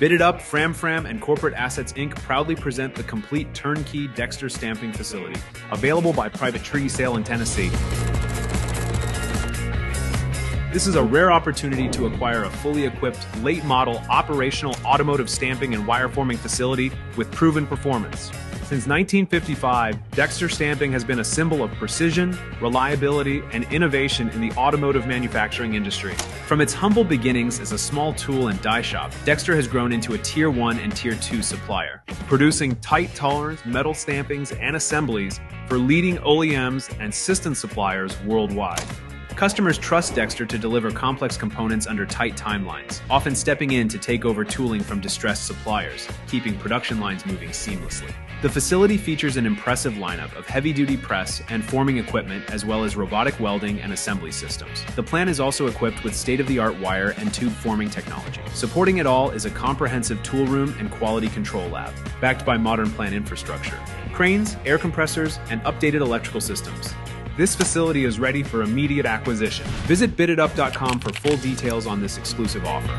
BidItUp, Fram, and Corporate Assets Inc. proudly present the complete turnkey Dexter Stamping Facility, available by private treaty sale in Tennessee. This is a rare opportunity to acquire a fully equipped, late-model, operational automotive stamping and wire forming facility with proven performance. Since 1955, Dexter Stamping has been a symbol of precision, reliability, and innovation in the automotive manufacturing industry. From its humble beginnings as a small tool and die shop, Dexter has grown into a Tier 1 and Tier 2 supplier, producing tight tolerance metal stampings and assemblies for leading OEMs and system suppliers worldwide. Customers trust Dexter to deliver complex components under tight timelines, often stepping in to take over tooling from distressed suppliers, keeping production lines moving seamlessly. The facility features an impressive lineup of heavy-duty press and forming equipment, as well as robotic welding and assembly systems. The plant is also equipped with state-of-the-art wire and tube forming technology. Supporting it all is a comprehensive tool room and quality control lab, backed by modern plant infrastructure, cranes, air compressors, and updated electrical systems. This facility is ready for immediate acquisition. Visit BidItUp.com for full details on this exclusive offer.